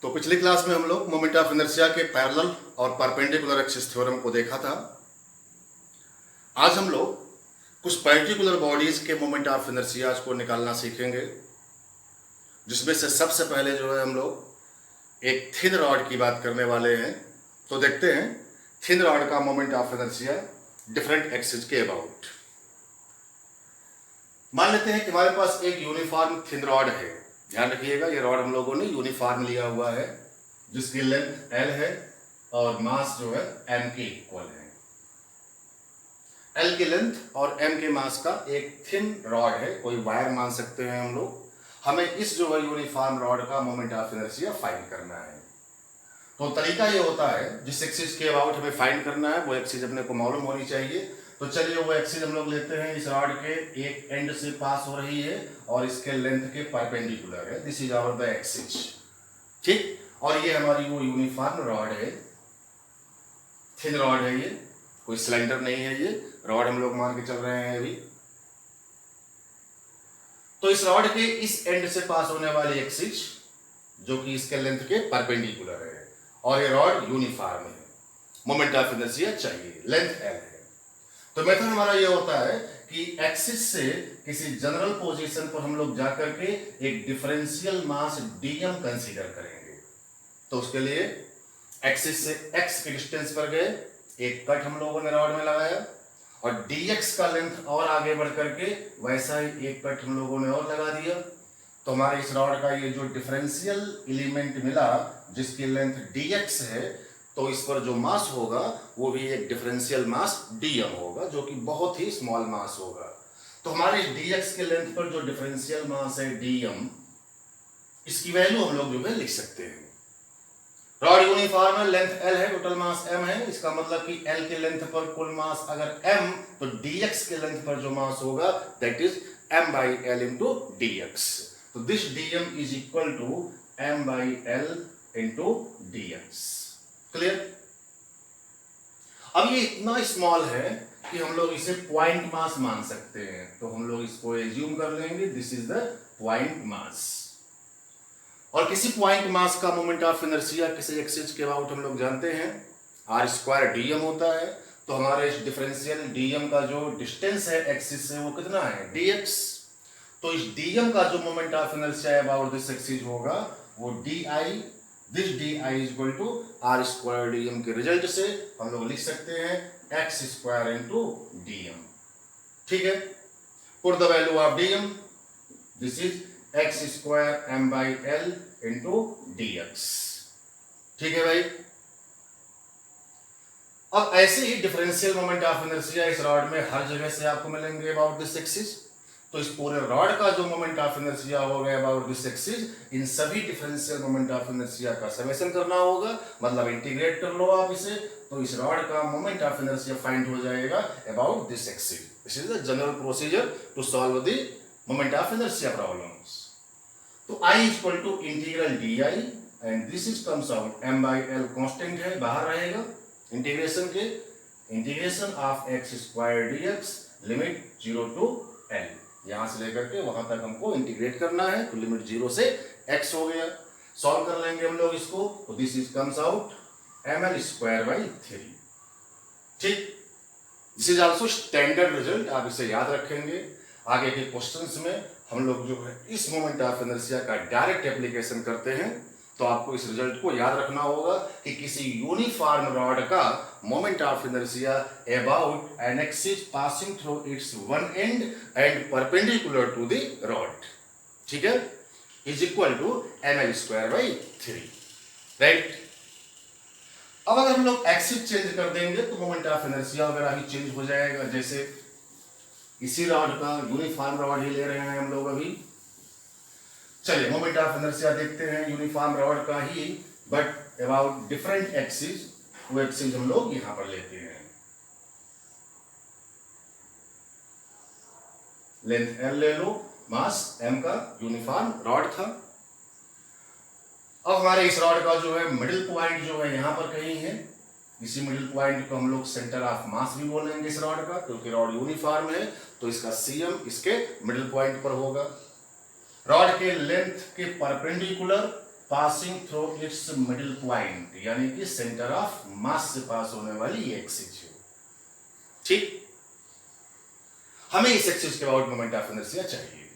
तो पिछली क्लास में हम लोग मोमेंट ऑफ इनर्शिया के पैरेलल और परपेंडिकुलर एक्सिस थ्योरम को देखा था। आज हम लोग कुछ पर्टिकुलर बॉडीज के मोमेंट ऑफ इनर्शिया को निकालना सीखेंगे, जिसमें से सबसे पहले जो है हम लोग एक थिन रॉड की बात करने वाले हैं। तो देखते हैं थिन रॉड का moment of inertia different axis के अबाउट। मान लेते हैं कि हमारे पास एक यूनिफॉर्म थिन रॉड है। ध्यान रखिएगा, ये रॉड हम लोगों ने यूनिफॉर्म लिया हुआ है, जिसकी लेंथ L है और मास जो है M के इक्वल है। L की लेंथ और M के मास का एक थिन रॉड है, कोई वायर मान सकते हैं हम लोग। हमें इस जो है यूनिफॉर्म रॉड का मोमेंट ऑफ इनर्शिया फाइंड करना है। तो तरीका ये होता है, जिस एक्सिस के अबाउट हमें फाइंड करना है वो एक्सिस अपने को मालूम होनी चाहिए। तो चलिए वो एक्सिस हम लोग लेते हैं, इस रॉड के एक एंड से पास हो रही है और इसके लेंथ के परपेंडिकुलर है। This is our the axis, ठीक। और ये हमारी वो यूनिफॉर्म रॉड है, थिन रॉड है, ये कोई सिलेंडर नहीं है, ये रॉड हम लोग मान के चल रहे हैं अभी। तो इस रॉड के इस एंड से पास होने वाली एक्सिस जो कि इसके लेंथ के परपेंडिकुलर है और ये रॉड यूनिफॉर्म है, मोमेंट ऑफ इनर्शिया चाहिए, लेंथ L है। तो मेथड हमारा ये होता है कि एक्सिस से किसी जनरल पोजीशन पर हम लोग जाकर के एक डिफरेंशियल मास dm कंसीडर करेंगे। तो उसके लिए एक्सिस से x के डिस्टेंस पर गए, एक कट हम लोगों ने रॉड में लगाया और dx का लेंथ और आगे बढ़ करके वैसा ही एक कट हम लोगों ने और लगा दिया। तो हमारे इस रॉड का ये जो डिफरेंशियल एलिमेंट मिला जिसकी लेंथ dx है, तो इस पर जो मास होगा वो भी एक डिफरेंशियल मास dm होगा, जो कि बहुत ही स्मॉल मास होगा। तो हमारे dx के लेंथ पर जो डिफरेंशियल मास है dm, इसकी वैल्यू हम लोग जो है लिख सकते हैं। रॉड यूनिफॉर्म है, लेंथ L है, टोटल मास m है। इसका मतलब कि L के लेंथ पर कुल मास अगर m, तो dx के लेंथ पर जो मास होगा that is m by L into dx। तो this dm is equal to m by L into dx। Clear? अब ये इतना स्मॉल है कि हम लोग इसे पॉइंट मास मान सकते हैं। तो हम लोग इसको एज्यूम कर लेंगे this is the point mass. और किसी पॉइंट मास का मोमेंट ऑफ इनर्शिया किसी एक्सिस के अबाउट हम लोग जानते हैं r² dm होता है। तो हमारे इस डिफरेंशियल dm का जो डिस्टेंस है एक्सिस से वो कितना है dx। तो इस dm का जो moment of inertia about this axis होगा वो di, this di is equal to r² dm के रिजल्ट से हम लोग लिख सकते हैं x² into dm। ठीक है, put the value of dm, this is x² m by L into dx। ठीक है भाई। अब ऐसे ही डिफरेंशियल मोमेंट ऑफ इनर्शिया इस रॉड में हर जगह से आपको मिलेंगे अबाउट दिस एक्सिस। तो इस पूरे रॉड का जो मोमेंट ऑफ इनर्शिया होगा अबाउट दिस एक्सिस, इन सभी डिफरेंशियल मोमेंट ऑफ इनर्शिया का समेशन करना होगा, मतलब इंटीग्रेट कर लो आप इसे। तो इस रॉड का मोमेंट ऑफ इनर्शिया फाइंड हो जाएगा about this axis. This is the general procedure to solve the moment of inertia problems. तो I equal to integral di and this is comes out m by L constant है, बाहर रहेगा integration के, integration of x² dx limit 0 to L, यहां से लेकर के वहां तक हमको इंटीग्रेट करना है। तो लिमिट 0 से x हो गया। सॉल्व कर लेंगे हम लोग इसको, तो this is comes out ml²/3। ठीक, this is also standard result, आप इसे याद रखेंगे। आगे के क्वेश्चंस में हम लोग जो है इस मोमेंट ऑफ इनर्शिया का डायरेक्ट एप्लीकेशन करते हैं। तो आपको इस रिजल्ट को याद रखना होगा कि किसी यूनिफॉर्म रॉड का moment of inertia about an axis passing through its one end and perpendicular to the rod, ठीक है, is equal to ml²/3, right. अब अगर हम लोग एक्सिस चेंज कर देंगे तो मोमेंट ऑफ इनर्शिया वगैरह ही चेंज हो जाएगा। जैसे इसी रॉड का यूनिफॉर्म रॉड ही ले रहे हैं हम लोग अभी। चलिए मोमेंट ऑफ इनर्शिया देखते हैं यूनिफॉर्म रॉड का ही, बट अबाउट डिफरेंट एक्सिस। वो एक्सिस हम लोग यहां पर लेते हैं। लेंथ L ले लो, मास M का, यूनिफॉर्म रॉड था। अब हमारे इस रॉड का जो है मिडिल पॉइंट जो है यहां पर कहीं है। इसी मिडिल पॉइंट को हम लोग सेंटर ऑफ मास भी बोलेंगे इस रॉड का, क्योंकि रॉड यूनिफॉर्म है। तो इसका CM इसके मिडिल पॉइंट पर होगा। रॉड के लेंथ के perpendicular passing through it's middle point, यानी कि सेंटर ऑफ मास से पास होने वाली ये एक्सिस है। ठीक, हमें इस एक्सिस के अबाउट मोमेंट ऑफ इनर्शिया चाहिए।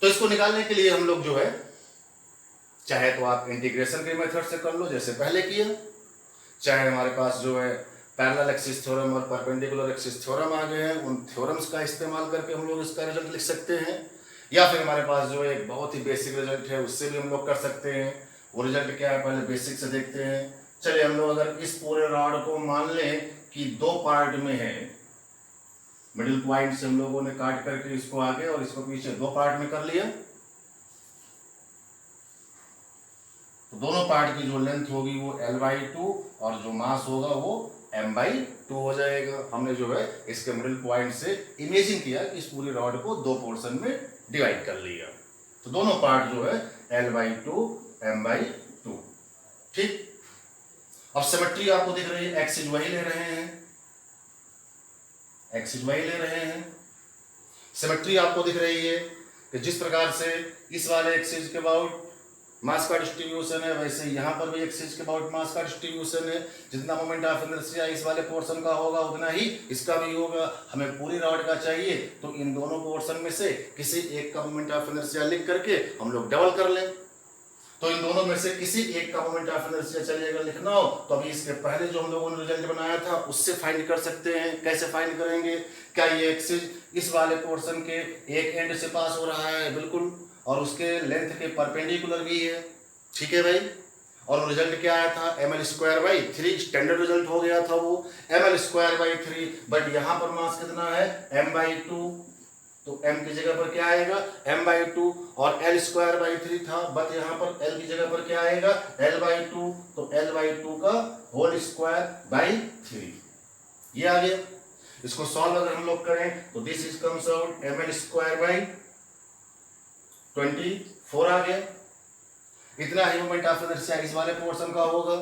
तो इसको निकालने के लिए हम लोग जो है, चाहे तो आप इंटीग्रेशन के मेथड से कर लो जैसे पहले किया, चाहे हमारे पास जो है पैरेलल एक्सिस थ्योरम और परपेंडिकुलर एक्सिस थ्योरम आ गए हैं, उन थ्योरम्स का इस्तेमाल करके हम लोग इसका रिजल्ट लिख सकते हैं, या फिर हमारे पास जो है एक बहुत ही बेसिक रिजल्ट है उससे भी हम लोग कर सकते हैं। वो रिजल्ट क्या है पहले बेसिक से देखते हैं। चलिए हम लोग अगर इस पूरे रॉड को मान लें कि दो पार्ट में है, मिडिल पॉइंट से हम लोगों ने काट करके इसको आगे और इसको पीछे दो पार्ट में कर लिया, तो दोनों पार्ट की जो लेंथ होगी वो L/2 और जो मास होगा वो M/2 हो जाएगा। हमने जो है इसके मिडिल पॉइंट से इमेजिन किया कि इस पूरी रॉड को दो पोर्शन में डिवाइड कर लिया, तो दोनों पार्ट जो है L/2 M/2। ठीक, अब सिमेट्री आपको दिख रही है, एक्सिस वही ले रहे हैं, एक्सिस वही ले रहे हैं। सिमेट्री आपको दिख रही है कि जिस प्रकार से इस वाले एक्सिस के अबाउट मास का डिस्ट्रीब्यूशन है, वैसे यहाँ पर भी एक्सिस के अबाउट मास का डिस्ट्रीब्यूशन है। जितना मोमेंट ऑफ इनर्शिया इस वाले पोर्शन का होगा उतना ही इसका भी होगा। हमें पूरी रॉड का चाहिए, तो इन दोनों पोर्शन में से किसी एक का मोमेंट ऑफ इनर्शिया लिख करके हम लोग डबल कर लें। तो इन दोनों में से किसी एक का मोमेंट ऑफ इनर्शिया चलिए अगर लिखना हो तो अभी इसके पहले जो हम लोगों ने रिजल्ट बनाया था उससे फाइंड कर सकते हैं। कैसे फाइंड करेंगे? क्या ये एक्सिस इस वाले पोर्शन के एक एंड से पास हो रहा है? बिल्कुल, और उसके लेंथ के परपेंडिकुलर भी है। ठीक है भाई, और रिजल्ट क्या आया था? ml²/3 स्टैंडर्ड रिजल्ट हो गया था वो ml²/3, बट यहाँ पर मास कितना है? M/2, तो m की जगह पर क्या आएगा? M/2, और L²/3 था, बट यहाँ पर L की जगह पर क्या आएगा? L/2, तो L/2 का होल स्क्वायर बाई 3 ये आ गया। इसको सॉल्व अगर हम लोग करें तो this is comes out ml²/24 आ गया। इतना ही मोमेंट ऑफ इनर्शिया इस वाले पोर्शन का होगा।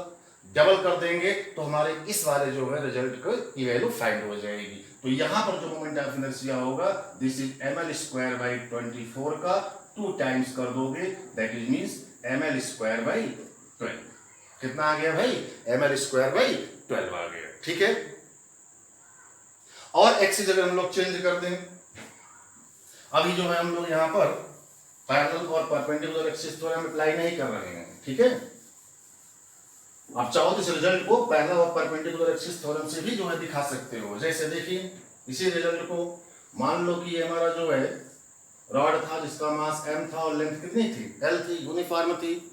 डबल कर देंगे तो हमारे इस वाले जो है रिजल्ट की वैल्यू फाइंड हो जाएगी। तो यहां पर जो मोमेंट ऑफ इनर्शिया होगा दिस इज ml²/24 का 2 टाइम्स कर दोगे, दैट इज मींस ml²/12। कितना आ गया भाई? ml²/12 आ गया। ठीक है, और एक्सिस अगर हम लोग चेंज कर दें, अभी जो है हम लोग यहाँ पर पैरेलल और परपेंडिकुलर एक्सिस थ्योरम अप्लाई नहीं कर रहे हैं। ठीक है, आप चाहो तो इस रिजल्ट को पैरेलल और परपेंडिकुलर एक्सिस थ्योरम से भी जो है दिखा सकते हो। जैसे देखिए, इसी रिजल्ट को मान लो कि ये हमारा जो है रॉड था जिसका मास m था और लेंथ कितनी थी? L थी, यूनिफॉर्म थी।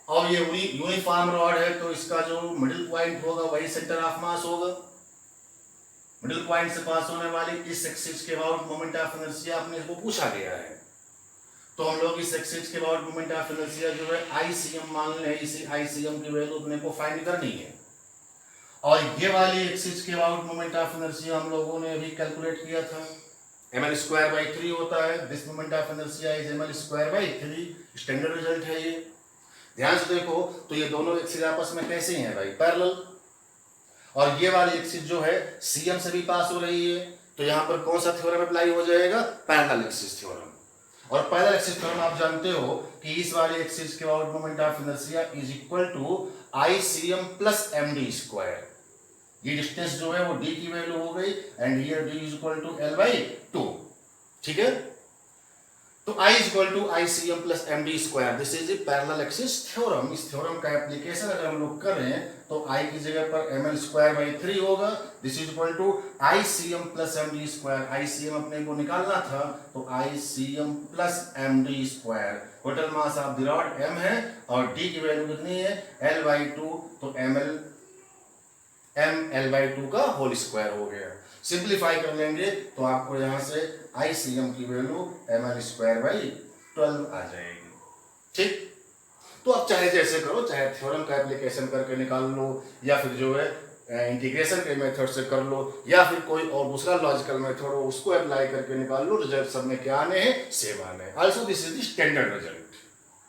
और ये यूनिफॉर्म रॉड है तो इसका जो मिडिल पॉइंट होगा वही सेंटर ऑफ मास होगा। मिडिल पॉइंट से पास होने वाली इस एक्सिस के अबाउट मोमेंट ऑफ इनर्शिया अपने को पूछा गया है, तो हम लोग इस एक्सिस के अबाउट मोमेंट ऑफ इनर्शिया जो है ICM मान लें, इसी ICM की वैल्यू अपने को फाइंड करनी है। और ये वाली एक्सिस के अबाउट मोमेंट ऑफ इनर्शिया हम लोगों ने अभी कैलकुलेट किया था, ml²/3 होता है। This moment of inertia is ml²/3, standard result है ये। ध्यान से देखो तो ये दोनों एक्सिस आपस में कैसे हैं भाई? पैरेलल। और ये वाली एक्सिस जो है CM से भी पास हो रही है, तो यहाँ पर कौन सा थ्योरम अप्लाई हो जाएगा? Parallel axis theorem. और पैरेलल एक्सिस थ्योरम आप जानते हो कि इस वाले एक्सिस के about moment of inertia is equal to ICM plus MD²। ये डिस्टेंस जो है वो d की वैल्यू हो गई, and here d is equal to L/2। ठीक है, तो I is equal to ICM plus MD²। This is the parallel axis theorem. इस थ्योरम का एप्लीकेशन अगर हम लोग करें तो I की जगह पर ml²/3 होगा। This is equal to ICM plus MD²। ICM अपने को निकालना था, तो ICM plus MD²। Total mass of the rod m है और d की वैल्यू कितनी है? L/2, तो ml/2 का होल स्क्वायर हो गया। सिंप्लीफाई कर लेंगे तो आपको यहां से ICM की वैल्यू ml²/12 आ जाएगी। ठीक, तो आप चाहे जैसे करो, चाहे थ्योरम का एप्लीकेशन करके निकाल लो, या फिर जो है इंटीग्रेशन के मेथड से कर लो, या फिर कोई और दूसरा लॉजिकल मेथड हो उसको अप्लाई करके निकाल लो। रिजल्ट सब में क्या आने हैं? सेम आने हैं। Also this is the standard result.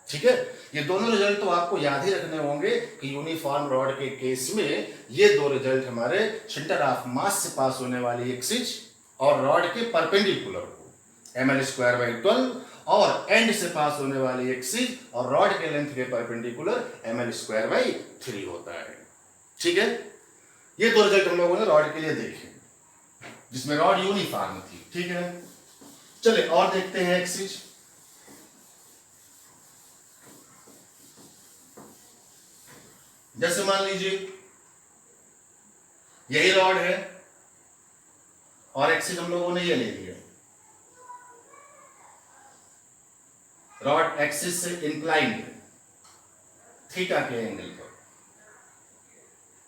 ठीक है, ये दोनों रिजल्ट तो आपको याद ही रखने होंगे कि यूनिफॉर्म रॉड के केस में ये दो रिजल्ट हमारे सेंटर ऑफ मास से पास होने वाली एक्सिस और रॉड के परपेंडिकुलर को ml²/12 और एंड से पास होने वाली एक्सिस और रॉड के लेंथ के परपेंडिकुलर ml²/3 होता है। ठीक है, ये दो रिजल्ट हम लोगों ने रॉड के लिए देखे जिसमें रॉड यूनिफॉर्म थी। ठीक है, चलिए और देखते हैं एक्सिस। जैसे मान लीजिए यही रॉड है और एक्सिस हम लोगों ने ये ले लिया, रॉड एक्सिस से इंक्लाइंड है थीटा के एंगल पर।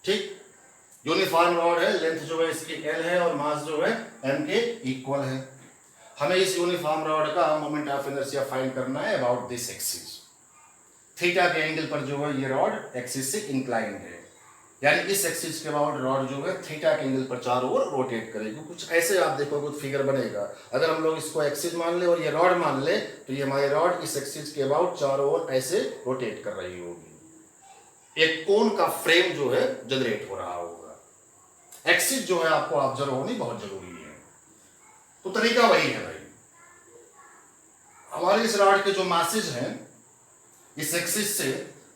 ठीक, यूनिफॉर्म रॉड है, लेंथ जो है इसकी L है और मास जो है m के इक्वल है। हमें इस यूनिफॉर्म रॉड का मोमेंट ऑफ इनर्शिया फाइंड करना है अबाउट दिस एक्सिस। थीटा के एंगल पर जो है ये रॉड एक्सिस से इंक्लाइंड है, यानी इस एक्सिस के अबाउट रॉड जो है थीटा के एंगल पर चारों ओर रोटेट करेगी। कुछ ऐसे आप देखो कुछ फिगर बनेगा। अगर हम लोग इसको एक्सिस मान ले और ये रॉड मान ले तो ये हमारी रॉड इस एक्सिस के अबाउट चारों ओर ऐसे रोटेट कर रही होगी। एक कोन का फ्रेम जो है जनरेट हो रहा होगा। एक्सिस जो है आपको ऑब्जर्व होनी बहुत जरूरी है। तो तरीका वही है भाई, हमारे इस रॉड के जो मासेज हैं इस एक्सिस से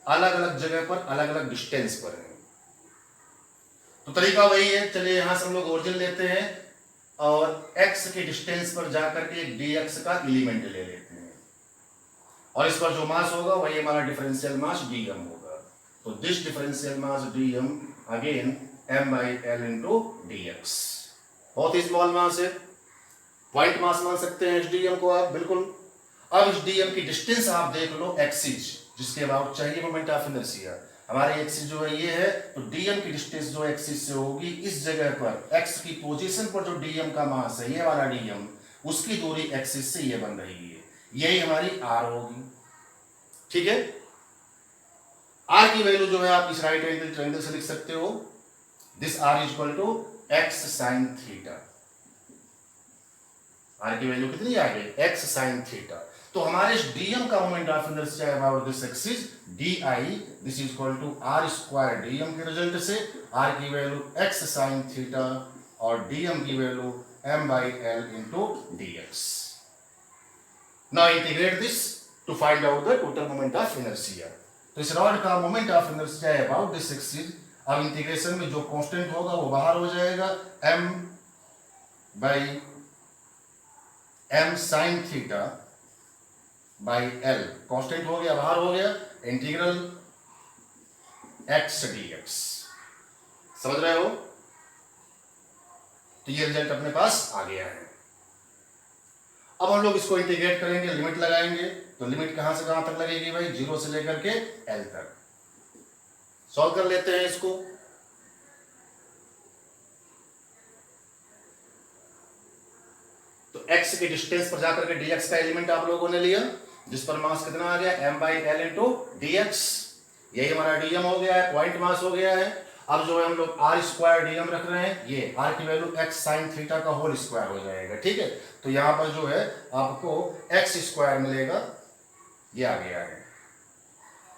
अलग अलग जगह पर अलग अलग डिस्टेंस पर है। तो तरीका वही है। चलिए यहां से हम लोग ओरिजिन लेते हैं और x के डिस्टेंस पर जाकर के एक dx का एलिमेंट ले लेते हैं और इस पर जो मास होगा वही हमारा डिफरेंशियल मास dm होगा। तो this differential mass dm again m/l into dx। बहुत ही स्मॉल मास है, पॉइंट मास मान सकते हैं इस dm को आप बिल्कुल। अब इस dm की डिस्टेंस आप देख लो एक्सिस जिसके अबाउट चाहिए मोमेंट ऑफ इनर्शिया। हमारे एक्सिस जो है ये है, तो dm की डिस्टेंस जो एक्सिस से होगी इस जगह पर x की पोजीशन पर जो dm का मास है ये वाला dm, उसकी दूरी एक्सिस से ये बन रही है, यही हमारी r होगी। ठीक है, r की वैल्यू जो है आप इस राइट एंगल ट्रायंगल से लिख सकते हो, this r equal to x sin theta. r की वैल्यू कितनी आ गई, x sin थीटा। तो हमारे इस dm का moment of inertia about this axis di, this is equal to r square dm के रिजल्ट से, r की वैल्यू x sin थीटा और dm की value m/l into dx। Now integrate this to find out the total moment of inertia. तो इस rod का moment of inertia about this axis, अब integration में जो कांस्टेंट होगा वो बाहर हो जाएगा, m sin theta by l constant हो गया, बाहर हो गया, इंटीग्रल x dx। समझ रहे हो? तो ये रिजल्ट अपने पास आ गया है। अब हम लोग इसको इंटीग्रेट करेंगे, लिमिट लगाएंगे। तो लिमिट कहां से कहां तक लगेगी भाई, 0 से लेकर के l तक। सॉल्व कर लेते हैं इसको। तो x के डिस्टेंस पर जाकर के dx का एलिमेंट आप लोगों ने लिया जिस पर मास कितना आ गया, m/l into dx। यही हमारा dm हो गया है, पॉइंट मास हो गया है। अब जो है हम लोग r स्क्वायर dm रख रहे हैं, ये r की वैल्यू x sin थीटा का होल स्क्वायर हो जाएगा। ठीक है, तो यहां पर जो है आपको x स्क्वायर मिलेगा, ये आ गया है।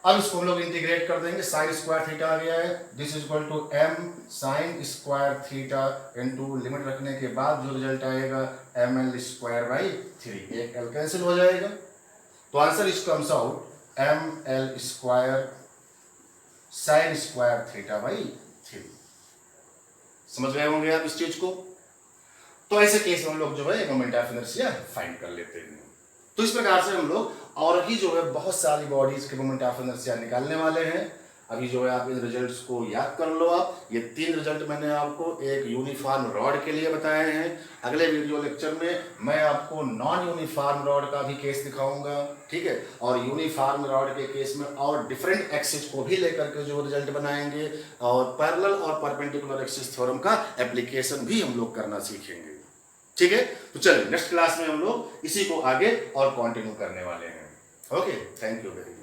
अब इसको हम लोग इंटीग्रेट कर देंगे, साइन स्क्वायर थीटा आ गया है, this is equal to m sin square theta into limit रखने के बाद जो रिजल्ट आएगा ml²/3, एक l कैंसिल हो जाएगा। तो answer is comes out ml² sin square theta. समझ गए होंगे आप इस चीज को? तो ऐसे केस में हम लोग जो है मोमेंट ऑफ इनर्शिया फाइंड कर लेते हैं। तो इस प्रकार से हम लोग और भी जो है बहुत सारी बॉडीज के मोमेंट ऑफ इनर्शिया निकालने वाले हैं। अभी जो है आप इन रिजल्ट्स को याद कर लो। आप ये 3 रिजल्ट मैंने आपको एक यूनिफॉर्म रॉड के लिए बताए हैं। अगले वीडियो लेक्चर में मैं आपको नॉन यूनिफॉर्म रॉड का भी केस दिखाऊंगा, ठीक है, और यूनिफॉर्म रॉड के केस में और डिफरेंट एक्सिस को भी लेकर के जो रिजल्ट बनाएंगे और पैरेलल और परपेंडिकुलर एक्सिस थ्योरम का एप्लीकेशन भी हम लोग करना सीखेंगे। ठीक है, तो चलिए नेक्स्ट क्लास में हम लोग इसी को आगे और कंटिन्यू करने वाले हैं। Okay, thank you very much.